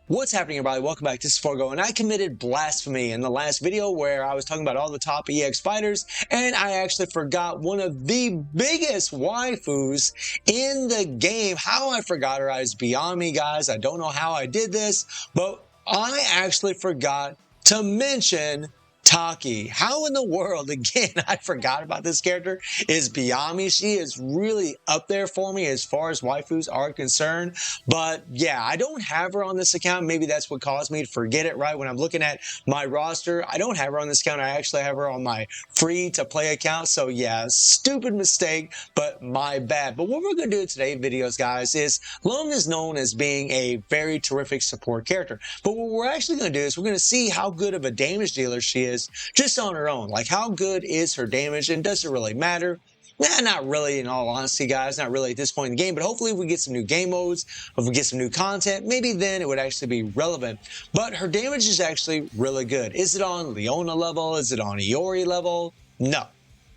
What's happening, everybody? Welcome back. This is Forgo, and I committed blasphemy in the last video where I was talking about all the top EX fighters, and I actually forgot one of the biggest waifus in the game. How I forgot her is beyond me, guys. I don't know how I did this, but I actually forgot to mention Taki. How in the world, again, I forgot about this character is beyond me. She is really up there for me as far as waifus are concerned. But yeah, I don't have her on this account. Maybe that's what caused me to forget it, right? When I'm looking at my roster, I don't have her on this account. I actually have her on my free to play account. So yeah, stupid mistake, but my bad. But what we're going to do in today's videos, guys, is Luong is known as being a very terrific support character. But what we're actually going to do is we're going to see how good of a damage dealer she is just on her own. Like, how good is her damage, and does it really matter? Nah, not really, in all honesty, guys. Not really at this point in the game, but hopefully if we get some new game modes, if we get some new content, maybe then it would actually be relevant. But her damage is actually really good. Is it on Leona level? Is it on Iori level? No.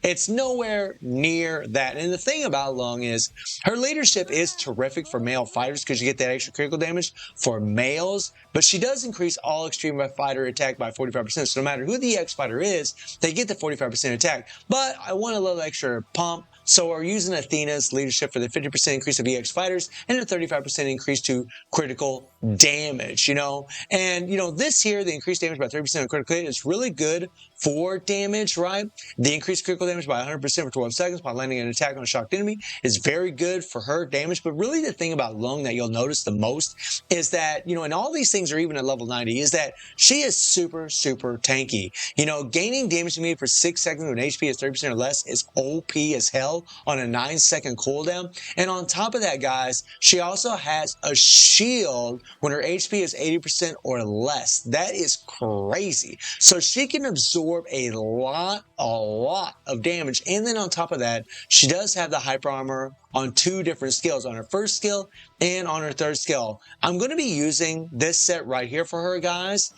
It's nowhere near that. And the thing about Luong is her leadership is terrific for male fighters because you get that extra critical damage for males, but she does increase all extreme fighter attack by 45%. So no matter who the EX fighter is, they get the 45% attack. But I want a little extra pump. So we're using Athena's leadership for the 50% increase of EX fighters and a 35% increase to critical damage, And, this here, the increased damage by 30% on critical hit is really good for damage, right? The increased critical damage by 100% for 12 seconds while landing an attack on a shocked enemy is very good for her damage. But really the thing about Luong that you'll notice the most is that, and all these things are even at level 90, is that she is super, super tanky. Gaining damage to me for 6 seconds when HP is 30% or less is OP as hell on a 9-second cooldown. And on top of that, guys, she also has a shield when her HP is 80% or less. That is crazy. So she can absorb a lot of damage. And then on top of that, she does have the hyper armor on 2 different skills, on her first skill and on her third skill. I'm going to be using this set right here for her, guys.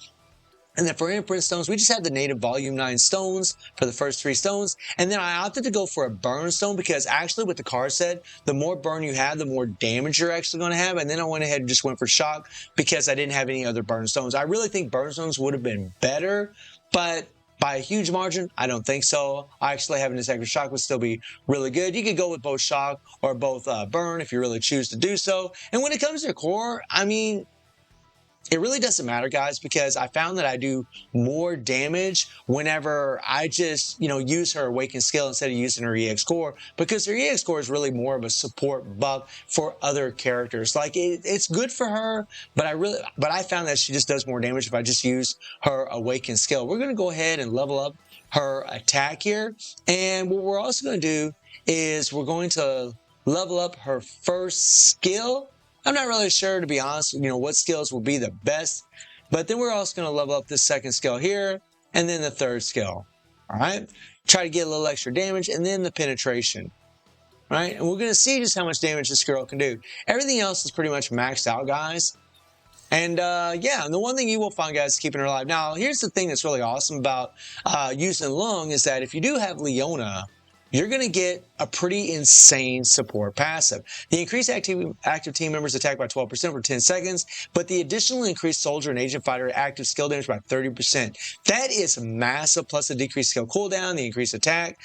And then for imprint stones, we just have the native volume 9 stones for the first 3 stones. And then I opted to go for a burn stone because actually with the card set, the more burn you have, the more damage you're actually going to have. And then I went ahead and just went for shock because I didn't have any other burn stones. I really think burn stones would have been better, but by a huge margin, I don't think so. Actually, having this extra shock would still be really good. You could go with both shock or both burn if you really choose to do so. And when it comes to core, I mean, it really doesn't matter, guys, because I found that I do more damage whenever I just, use her awakened skill instead of using her EX core, because her EX core is really more of a support buff for other characters. Like it's good for her, but I found that she just does more damage if I just use her awakened skill. We're going to go ahead and level up her attack here. And what we're also going to do is we're going to level up her first skill. I'm not really sure, to be honest, what skills will be the best. But then we're also going to level up this second skill here, and then the third skill. All right? Try to get a little extra damage, and then the penetration. All right? And we're going to see just how much damage this girl can do. Everything else is pretty much maxed out, guys. And yeah, and the one thing you will find, guys, is keeping her alive. Now, here's the thing that's really awesome about using Luong is that if you do have Leona, you're going to get a pretty insane support passive. The increased active team members attack by 12% for 10 seconds, but the additionally increased soldier and agent fighter active skill damage by 30%. That is massive, plus the decreased skill cooldown, the increased attack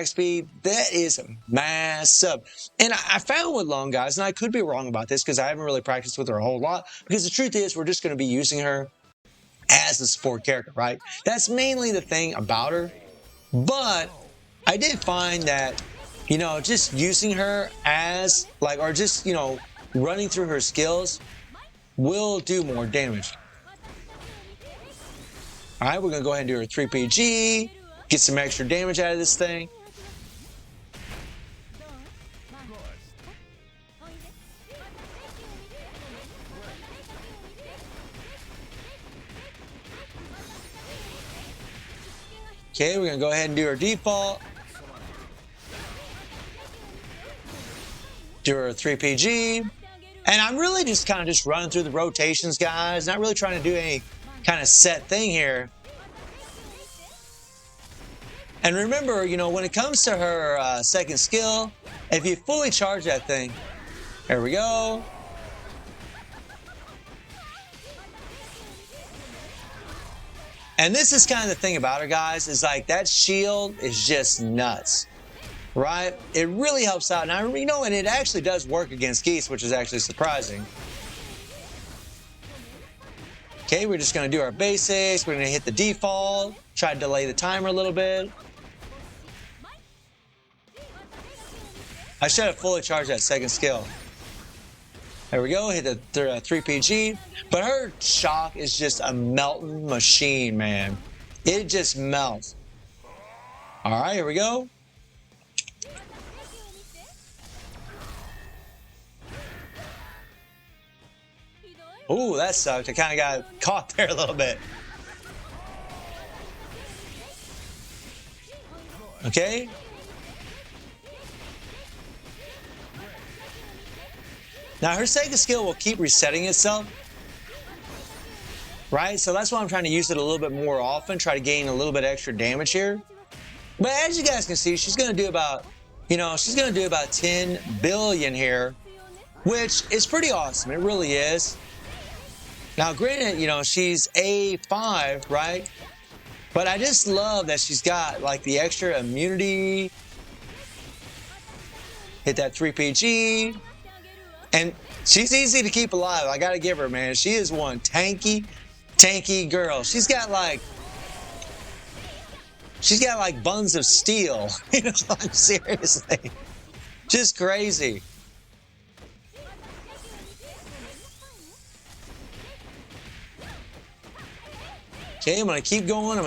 speed. That is massive. And I found with Luong, guys, and I could be wrong about this because I haven't really practiced with her a whole lot, because the truth is we're just going to be using her as a support character, right? That's mainly the thing about her. But I did find that, just using her as, or just, running through her skills will do more damage. All right, we're going to go ahead and do her 3PG, get some extra damage out of this thing. Okay, we're going to go ahead and do our default. Do our 3PG. And I'm really just kind of running through the rotations, guys. Not really trying to do any kind of set thing here. And remember, when it comes to her second skill, if you fully charge that thing, there we go. And this is kind of the thing about her, guys, is like that shield is just nuts, right? It really helps out. Now, you know, and it actually does work against geese, which is actually surprising. Okay, we're just going to do our basics. We're going to hit the default, try to delay the timer a little bit. I should have fully charged that second skill. There we go, hit the 3PG. But her shock is just a melting machine, man. It just melts. All right, here we go. Ooh, that sucked. I kind of got caught there a little bit. Okay. Now, her second skill will keep resetting itself, right? So that's why I'm trying to use it a little bit more often, try to gain a little bit extra damage here. But as you guys can see, she's going to do about, she's going to do about 10 billion here, which is pretty awesome. It really is. Now, granted, she's A5, right? But I just love that she's got, like, the extra immunity. Hit that 3PG. And she's easy to keep alive. I got to give her, man. She is one tanky girl. She's got like buns of steel. Like, seriously. Just crazy. Okay, I'm going to keep going.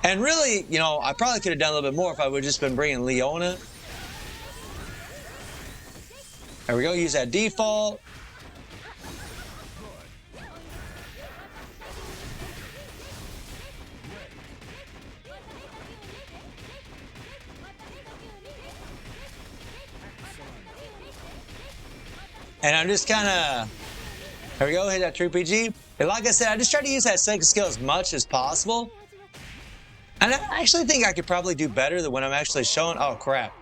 And really, I probably could have done a little bit more if I would have just been bringing Leona. There we go, use that default. And I'm just kind of, there we go, hit that 3PG. And like I said, I just try to use that second skill as much as possible. And I actually think I could probably do better than when I'm actually showing, oh crap.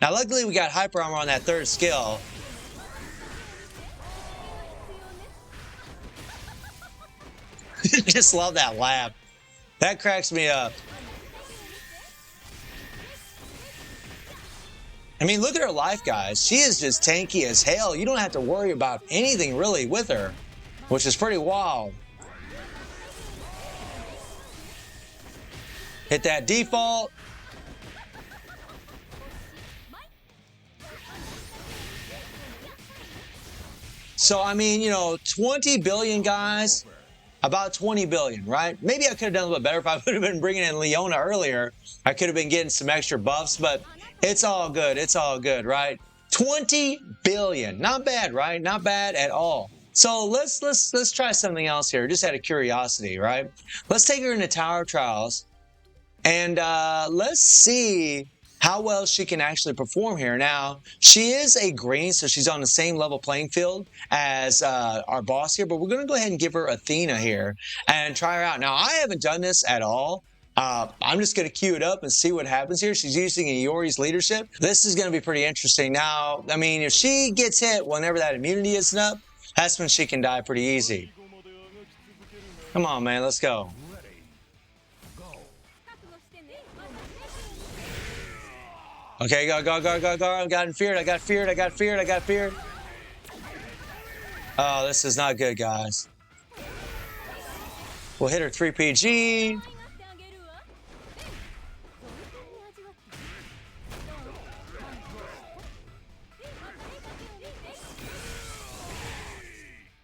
Now luckily we got hyper armor on that third skill. Just love that laugh. That cracks me up. I mean, look at her life, guys. She is just tanky as hell. You don't have to worry about anything really with her, which is pretty wild. Hit that default. So, I mean, 20 billion, guys. About 20 billion, right? Maybe I could have done a little bit better if I would have been bringing in Leona earlier. I could have been getting some extra buffs, but it's all good. It's all good, right? 20 billion. Not bad, right? Not bad at all. So let's try something else here, just out of curiosity, right? Let's take her into Tower of Trials, and let's see how well she can actually perform here. Now, she is a green, so she's on the same level playing field as our boss here, but we're going to go ahead and give her Athena here and try her out. Now, I haven't done this at all. I'm just going to queue it up and see what happens here. She's using Iori's leadership. This is going to be pretty interesting. Now, I mean, if she gets hit whenever that immunity isn't up, that's when she can die pretty easy. Come on, man, let's go. Okay, go. I got feared. Oh, this is not good, guys. We'll hit her 3PG.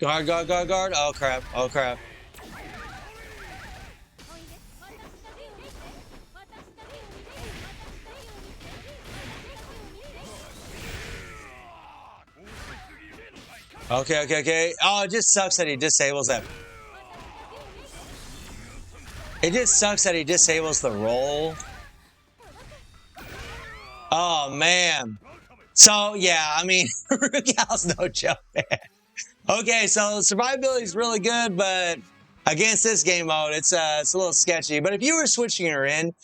Guard. Oh, crap. Okay. Oh, it just sucks that he disables that. It just sucks that he disables the roll. Oh, man. So, yeah, I mean, Rugal's no joke, man. Okay, so survivability is really good, but against this game mode, it's a little sketchy. But if you were switching her in,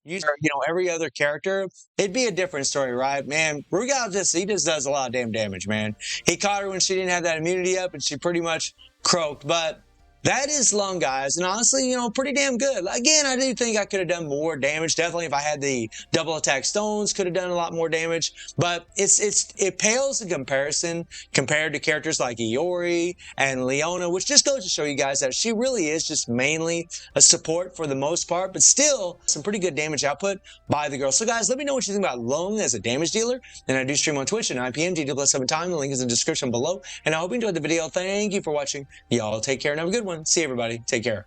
using every other character, it'd be a different story, right? Man, Rugal just does a lot of damn damage, man. He caught her when she didn't have that immunity up, and she pretty much croaked. But that is Luong, guys, and honestly, pretty damn good. Again, I do think I could have done more damage. Definitely, if I had the double attack stones, could have done a lot more damage. But it pales in comparison compared to characters like Iori and Leona, which just goes to show you guys that she really is just mainly a support for the most part, but still some pretty good damage output by the girl. So, guys, let me know what you think about Luong as a damage dealer. And I do stream on Twitch at 9 p.m. GW+7 time. The link is in the description below. And I hope you enjoyed the video. Thank you for watching. Y'all take care and have a good one. See you, everybody. Take care.